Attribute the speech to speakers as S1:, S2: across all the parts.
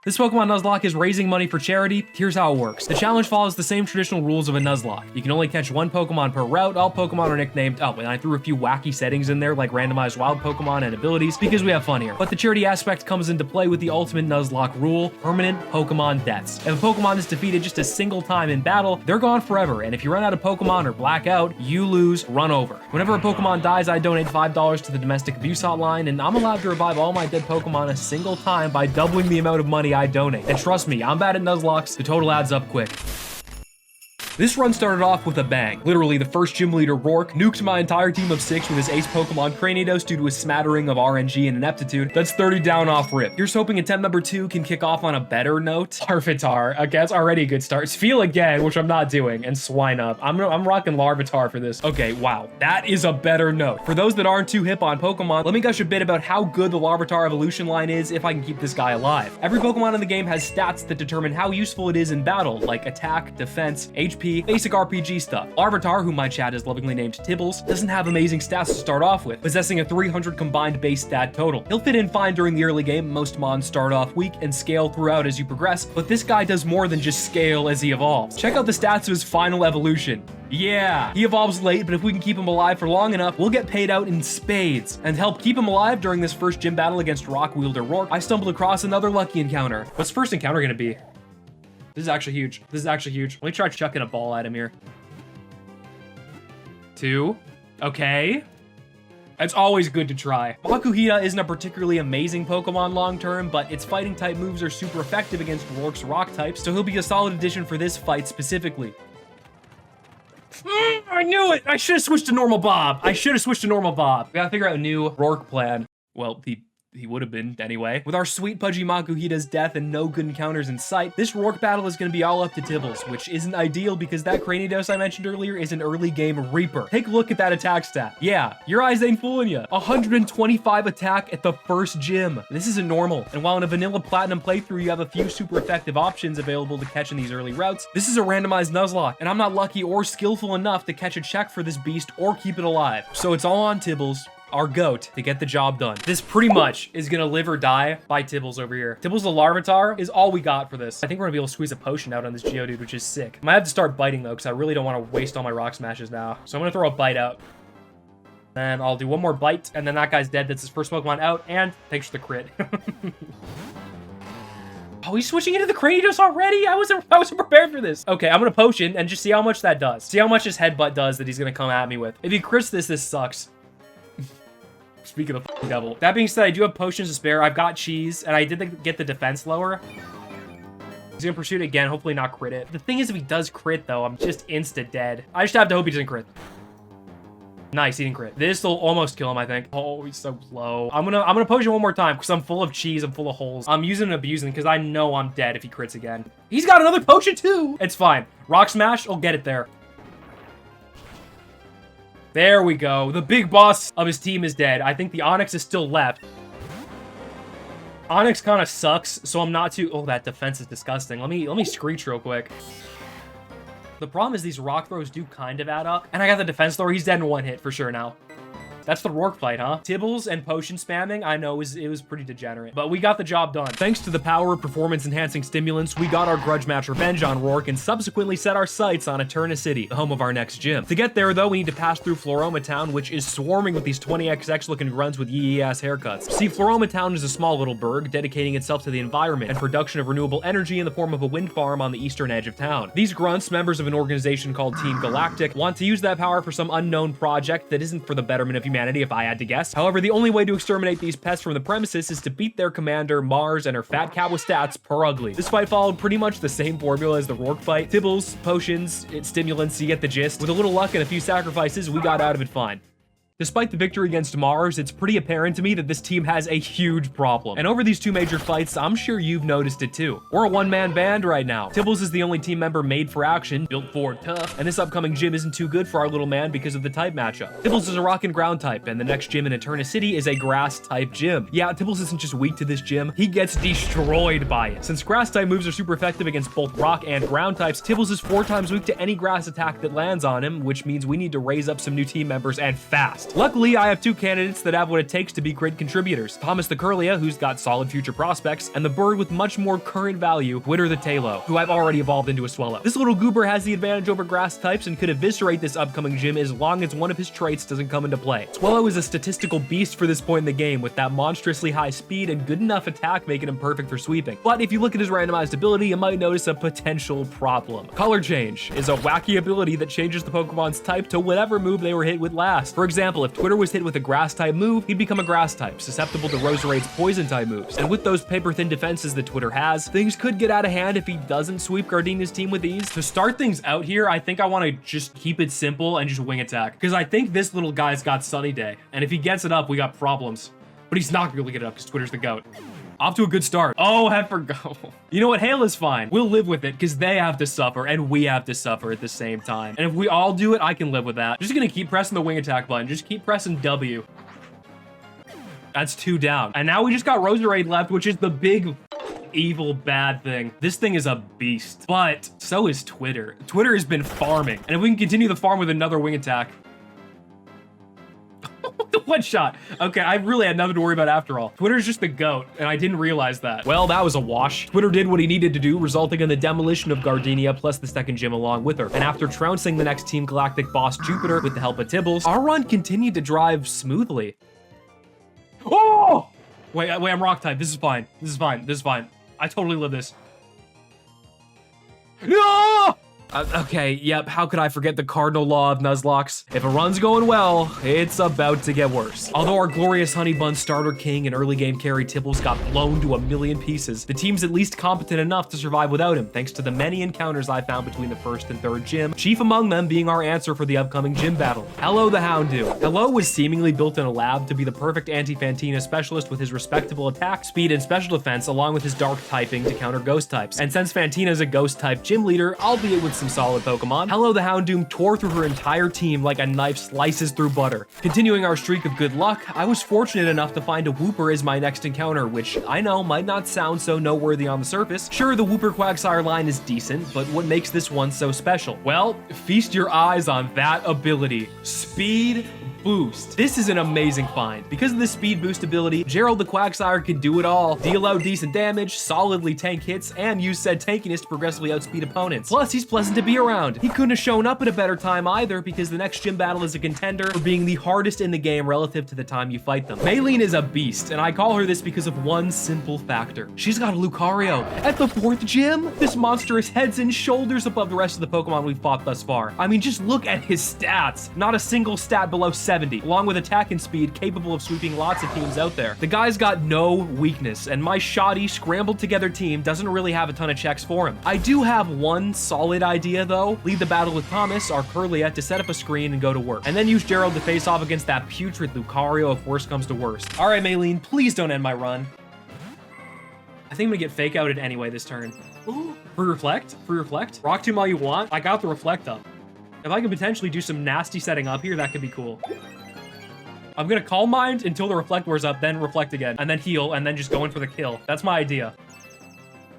S1: This Pokemon Nuzlocke is raising money for charity. Here's how it works. The challenge follows the same traditional rules of a Nuzlocke. You can only catch one Pokemon per route. All Pokemon are nicknamed, oh, and I threw a few wacky settings in there like randomized wild Pokemon and abilities because we have fun here. But the charity aspect comes into play with the ultimate Nuzlocke rule, permanent Pokemon deaths. If a Pokemon is defeated just a single time in battle, they're gone forever. And if you run out of Pokemon or black out, you lose, run over. Whenever a Pokemon dies, I donate $5 to the domestic abuse hotline, and I'm allowed to revive all my dead Pokemon a single time by doubling the amount of money I donate. And trust me, I'm bad at Nuzlockes. The total adds up quick. This run started off with a bang. Literally, the first gym leader, Roark, nuked my entire team of 6 with his ace Pokemon Cranidos due to a smattering of RNG and ineptitude. That's 30 down off rip. Here's hoping attempt number 2 can kick off on a better note. Larvitar. Okay, that's already a good start. Feel again, which I'm not doing, and Swine Up. I'm rocking Larvitar for this. Okay, wow. That is a better note. For those that aren't too hip on Pokemon, let me gush a bit about how good the Larvitar evolution line is if I can keep this guy alive. Every Pokemon in the game has stats that determine how useful it is in battle, like attack, defense, HP, basic RPG stuff. Larvitar, whom my chat is lovingly named Tibbles, doesn't have amazing stats to start off with, possessing a 300 combined base stat total. He'll fit in fine during the early game. Most mons start off weak and scale throughout as you progress, but this guy does more than just scale as he evolves. Check out the stats of his final evolution. Yeah, he evolves late, but if we can keep him alive for long enough, we'll get paid out in spades. And to help keep him alive during this first gym battle against Rock Wielder Roark, I stumbled across another lucky encounter. What's first encounter gonna be? This is actually huge. This is actually huge. Let me try chucking a ball at him here. 2. Okay. It's always good to try. Makuhita isn't a particularly amazing Pokemon long-term, but its fighting type moves are super effective against Roark's rock types, so he'll be a solid addition for this fight specifically. I knew it! I should have switched to normal Bob. We gotta figure out a new Roark plan. Well, he would have been anyway. With our sweet pudgy Makuhita's death and no good encounters in sight, this Roark battle is going to be all up to Tibbles, which isn't ideal because that Cranidos I mentioned earlier is an early game Reaper. Take a look at that attack stat. Yeah, your eyes ain't fooling you. 125 attack at the first gym. This isn't normal. And while in a vanilla platinum playthrough you have a few super effective options available to catch in these early routes, this is a randomized Nuzlocke, and I'm not lucky or skillful enough to catch a check for this beast or keep it alive. So it's all on Tibbles, our GOAT, to get the job done. This pretty much is gonna live or die by Tibbles over here. Tibbles the Larvitar is all we got for this. I think we're gonna be able to squeeze a potion out on this Geodude, which is sick. I might have to start biting though, because I really don't want to waste all my rock smashes now. So I'm gonna throw a bite out. Then I'll do one more bite, and then that guy's dead. That's his first Pokemon out, and thanks for the crit. Oh, he's switching into the Cranidos already? I wasn't prepared for this. Okay, I'm gonna potion and just see how much that does. See how much his headbutt does that he's gonna come at me with. If he crits this sucks. Speaking of the devil. That being said, I do have potions to spare. I've got cheese, and I did get the defense lower. He's gonna pursue it again, hopefully not crit it. The thing is, if he does crit, though, I'm just insta-dead. I just have to hope he doesn't crit. Nice, he didn't crit. This will almost kill him, I think. Oh, he's so low. I'm gonna potion one more time, because I'm full of cheese, I'm full of holes. I'm using and abusing, because I know I'm dead if he crits again. He's got another potion, too! It's fine. Rock Smash, I'll get it there. There we go. The big boss of his team is dead. I think the Onix is still left. Onix kind of sucks, so I'm not too... Oh, that defense is disgusting. Let me screech real quick. The problem is these rock throws do kind of add up. And I got the defense thrower. He's dead in one hit for sure now. That's the Roark fight, huh? Tibbles and potion spamming, I know it was pretty degenerate, but we got the job done. Thanks to the power of performance-enhancing stimulants, we got our grudge match revenge on Roark and subsequently set our sights on Eterna City, the home of our next gym. To get there, though, we need to pass through Floroma Town, which is swarming with these 20XX-looking grunts with yee-ass haircuts. See, Floroma Town is a small little burg dedicating itself to the environment and production of renewable energy in the form of a wind farm on the eastern edge of town. These grunts, members of an organization called Team Galactic, want to use that power for some unknown project that isn't for the betterment of humanity, if I had to guess. However, the only way to exterminate these pests from the premises is to beat their commander, Mars, and her fat cat with stats per ugly. This fight followed pretty much the same formula as the Roark fight. Tibbles, potions, stimulants, you get the gist. With a little luck and a few sacrifices, we got out of it fine. Despite the victory against Mars, it's pretty apparent to me that this team has a huge problem. And over these two major fights, I'm sure you've noticed it too. We're a one-man band right now. Tibbles is the only team member made for action, built for tough, and this upcoming gym isn't too good for our little man because of the type matchup. Tibbles is a rock and ground type, and the next gym in Eterna City is a grass type gym. Yeah, Tibbles isn't just weak to this gym, he gets destroyed by it. Since grass type moves are super effective against both rock and ground types, Tibbles is 4 times weak to any grass attack that lands on him, which means we need to raise up some new team members and fast. best. Luckily, I have two candidates that have what it takes to be great contributors. Thomas the Curlia, who's got solid future prospects, and the bird with much more current value, Twitter the Talo, who I've already evolved into a Swellow. This little goober has the advantage over grass types and could eviscerate this upcoming gym as long as one of his traits doesn't come into play. Swellow is a statistical beast for this point in the game, with that monstrously high speed and good enough attack making him perfect for sweeping. But if you look at his randomized ability, you might notice a potential problem. Color Change is a wacky ability that changes the Pokemon's type to whatever move they were hit with last. For example, if Twitter was hit with a grass type move, he'd become a grass type, susceptible to Roserade's poison type moves. And with those paper-thin defenses that Twitter has, things could get out of hand if he doesn't sweep Gardenia's team with ease. To start things out here, I think I want to just keep it simple and just wing attack, because I think this little guy's got Sunny Day, and if he gets it up, we got problems. But he's not gonna get it up because Twitter's the GOAT. Off to a good start. Oh, I forgot. You know what? Hail is fine. We'll live with it because they have to suffer and we have to suffer at the same time. And if we all do it, I can live with that. Just gonna keep pressing the wing attack button. Just keep pressing W. That's 2 down. And now we just got Roserade left, which is the big evil bad thing. This thing is a beast, but so is Twitter. Twitter has been farming. And if we can continue the farm with another wing attack, one shot. Okay, I really had nothing to worry about after all. Twitter's just the GOAT, and I didn't realize that. Well, that was a wash. Twitter did what he needed to do, resulting in the demolition of Gardenia plus the second gym along with her. And after trouncing the next Team Galactic boss Jupiter with the help of Tibbles, our run continued to drive smoothly. Oh! Wait, I'm rock type. This is fine. This is fine. This is fine. I totally live this. No! Okay, yep, how could I forget the cardinal law of Nuzlocks? If a run's going well, it's about to get worse. Although our glorious Honey Bun starter king and early game carry Tibbles got blown to a million pieces, the team's at least competent enough to survive without him, thanks to the many encounters I found between the first and third gym, chief among them being our answer for the upcoming gym battle. Hello the Houndoom. Hello was seemingly built in a lab to be the perfect anti-Fantina specialist with his respectable attack, speed, and special defense, along with his dark typing to counter ghost types. And since Fantina is a ghost type gym leader, albeit with some solid Pokemon, Hello the Houndoom tore through her entire team like a knife slices through butter. Continuing our streak of good luck, I was fortunate enough to find a Wooper as my next encounter, which I know might not sound so noteworthy on the surface. Sure, the Wooper Quagsire line is decent, but what makes this one so special? Well, feast your eyes on that ability. Speed Boost. This is an amazing find. Because of the speed boost ability, Gerald the Quagsire can do it all. Deal out decent damage, solidly tank hits, and use said tankiness to progressively outspeed opponents. Plus, he's pleasant to be around. He couldn't have shown up at a better time either, because the next gym battle is a contender for being the hardest in the game relative to the time you fight them. Maylene is a beast, and I call her this because of one simple factor. She's got a Lucario. At the 4th gym, this monster is heads and shoulders above the rest of the Pokemon we've fought thus far. I mean, just look at his stats. Not a single stat below 70, along with attack and speed capable of sweeping lots of teams out there. The guy's got no weakness, and my shoddy, scrambled together team doesn't really have a ton of checks for him. I do have one solid idea though. Lead the battle with Thomas, our Curlia, to set up a screen and go to work. And then use Gerald to face off against that putrid Lucario if worst comes to worst. All right, Maylene, please don't end my run. I think I'm gonna get fake outed anyway this turn. Ooh, free reflect, free reflect. Rock Tomb all you want. I got the reflect up. If I can potentially do some nasty setting up here, that could be cool. I'm gonna Calm Mind until the reflect wears up, then reflect again, and then heal, and then just go in for the kill. That's my idea.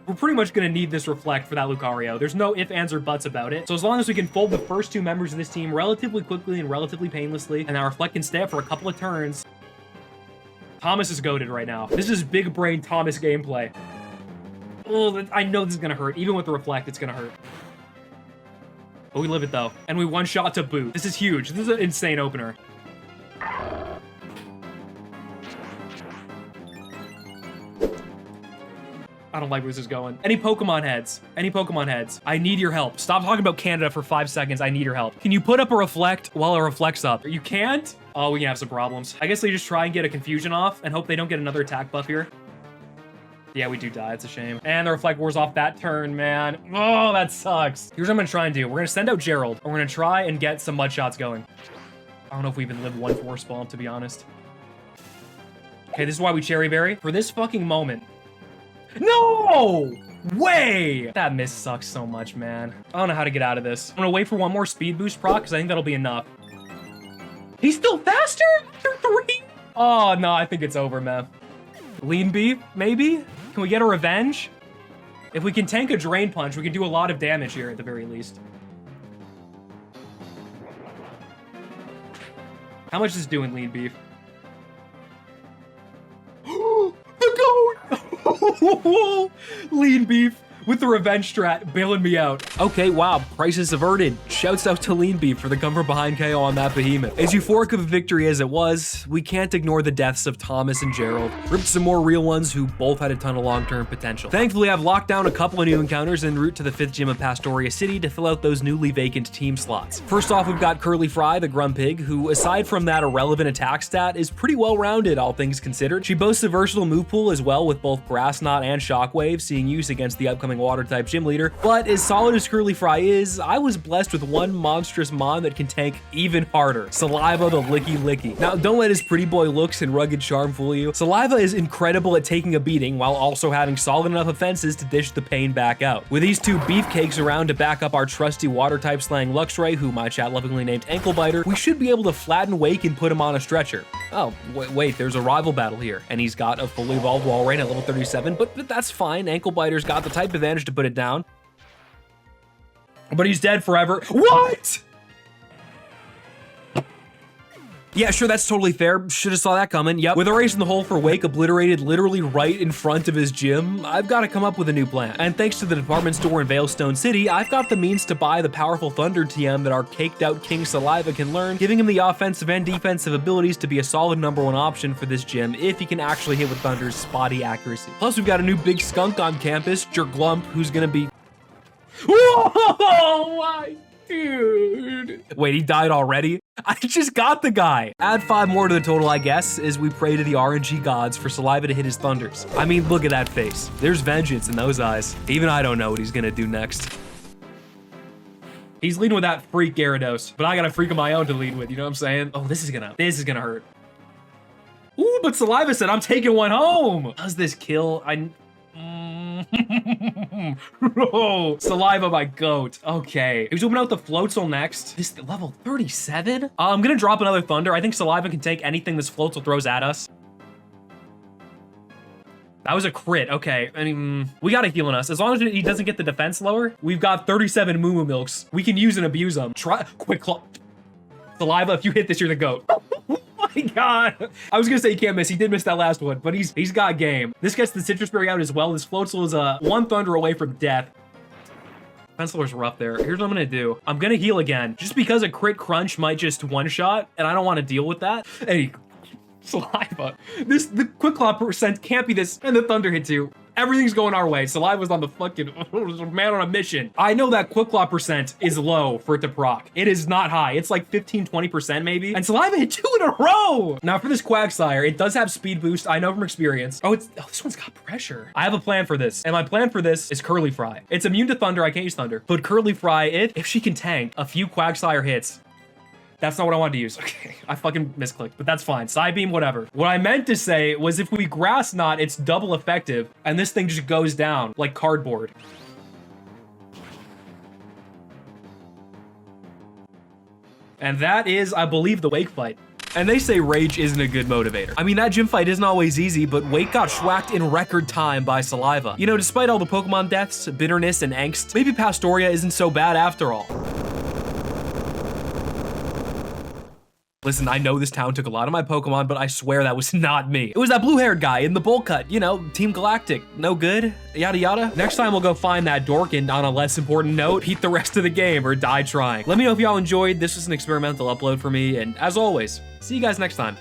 S1: We're pretty much gonna need this reflect for that Lucario. There's no ifs, ands, or buts about it. So as long as we can fold the first 2 members of this team relatively quickly and relatively painlessly, and our reflect can stay up for a couple of turns. Thomas is goated right now. This is big brain Thomas gameplay. Oh, I know this is gonna hurt. Even with the reflect, it's gonna hurt. But we live it though. And we one-shot to boot. This is huge. This is an insane opener. I don't like where this is going. Any Pokemon heads? Any Pokemon heads? I need your help. Stop talking about Canada for 5 seconds. I need your help. Can you put up a reflect while a reflect's up? You can't? Oh, we can have some problems. I guess they just try and get a confusion off and hope they don't get another attack buff here. Yeah, we do die. It's a shame. And the reflect wears off that turn, man. Oh, that sucks. Here's what I'm gonna try and do. We're gonna send out Gerald. And we're gonna try and get some mud shots going. I don't know if we even live 1 force bomb, to be honest. Okay, this is why we Cherry Berry. For this fucking moment. No way! That miss sucks so much, man. I don't know how to get out of this. I'm gonna wait for 1 more speed boost proc, because I think that'll be enough. He's still faster? Through 3? Oh, no, I think it's over, man. Lean beef, maybe? Can we get a revenge? If we can tank a Drain Punch, we can do a lot of damage here at the very least. How much is this doing, lean beef? The goat! Lean beef with the revenge strat bailing me out. Okay, wow, crisis averted. Shouts out to Lean Beef for the come from behind KO on that behemoth. As euphoric of a victory as it was, we can't ignore the deaths of Thomas and Gerald. Ripped some more real ones who both had a ton of long-term potential. Thankfully, I've locked down a couple of new encounters en route to the 5th gym of Pastoria City to fill out those newly vacant team slots. First off, we've got Curly Fry, the Grumpig, who aside from that irrelevant attack stat, is pretty well-rounded, all things considered. She boasts a versatile move pool as well, with both Grass Knot and Shockwave seeing use against the upcoming Water-type gym leader. But as solid as Curly Fry is, I was blessed with one monstrous mon that can tank even harder. Saliva the Licky Licky. Now, don't let his pretty boy looks and rugged charm fool you. Saliva is incredible at taking a beating while also having solid enough offenses to dish the pain back out. With these two beefcakes around to back up our trusty Water-type slaying Luxray, who my chat lovingly named Ankle Biter, we should be able to flatten Wake and put him on a stretcher. Oh, wait, there's a rival battle here, and he's got a fully evolved Walrein at level 37, but that's fine. Ankle Biter's got the type advantage to put it down. But he's dead forever. What? Yeah, sure, that's totally fair. Should have saw that coming. Yep. With a race in the hole for Wake obliterated literally right in front of his gym, I've got to come up with a new plan. And thanks to the department store in Veilstone City, I've got the means to buy the powerful Thunder TM that our caked out King Saliva can learn, giving him the offensive and defensive abilities to be a solid #1 option for this gym if he can actually hit with Thunder's spotty accuracy. Plus, we've got a new big skunk on campus, Jerglump, who's gonna be... Whoa, my dude. Wait, he died already? I just got the guy. Add 5 more to the total, I guess, as we pray to the RNG gods for Saliva to hit his thunders. I mean, look at that face. There's vengeance in those eyes. Even I don't know what he's gonna do next. He's leading with that freak Gyarados, but I got a freak of my own to lead with, you know what I'm saying? Oh, this is gonna hurt. Ooh, but Saliva said, I'm taking one home. Does this kill? Oh, Saliva, my goat. Okay. He's opening out the Floatzel next. This level 37? I'm gonna drop another Thunder. I think Saliva can take anything this Floatzel throws at us. That was a crit. Okay. I mean, we got a heal on us. As long as he doesn't get the defense lower, we've got 37 Moo Moo Milks. We can use and abuse them. Try. Quick claw. Saliva, if you hit this, you're the goat. Oh my god. I was gonna say he can't miss. He did miss that last one, but he's got game. This gets the Citrus Berry out as well. This Floatzel is 1 Thunder away from death. Penciler's rough there. Here's what I'm gonna do. I'm gonna heal again, just because a crit crunch might just one-shot, and I don't want to deal with that. Hey, Saliva. The Quick Claw percent can't be this, and the Thunder hit too. Everything's going our way. Saliva's on the fucking man on a mission. I know that Quick Claw percent is low for it to proc. It is not high. It's like 15-20% maybe. And Saliva hit 2 in a row. Now for this Quagsire, it does have speed boost. I know from experience. Oh, this one's got pressure. I have a plan for this. And my plan for this is Curly Fry. It's immune to Thunder. I can't use Thunder. But Curly Fry, if she can tank a few Quagsire hits, that's not what I wanted to use. Okay, I fucking misclicked, but that's fine. Side beam, whatever. What I meant to say was if we Grass Knot, it's double effective, and this thing just goes down like cardboard. And that is, I believe, the Wake fight. And they say rage isn't a good motivator. I mean, that gym fight isn't always easy, but Wake got schwacked in record time by Saliva. You know, despite all the Pokemon deaths, bitterness, and angst, maybe Pastoria isn't so bad after all. Listen, I know this town took a lot of my Pokemon, but I swear that was not me. It was that blue-haired guy in the bowl cut, you know, Team Galactic. No good, yada yada. Next time we'll go find that dork and on a less important note, beat the rest of the game or die trying. Let me know if y'all enjoyed. This was an experimental upload for me, and as always, see you guys next time.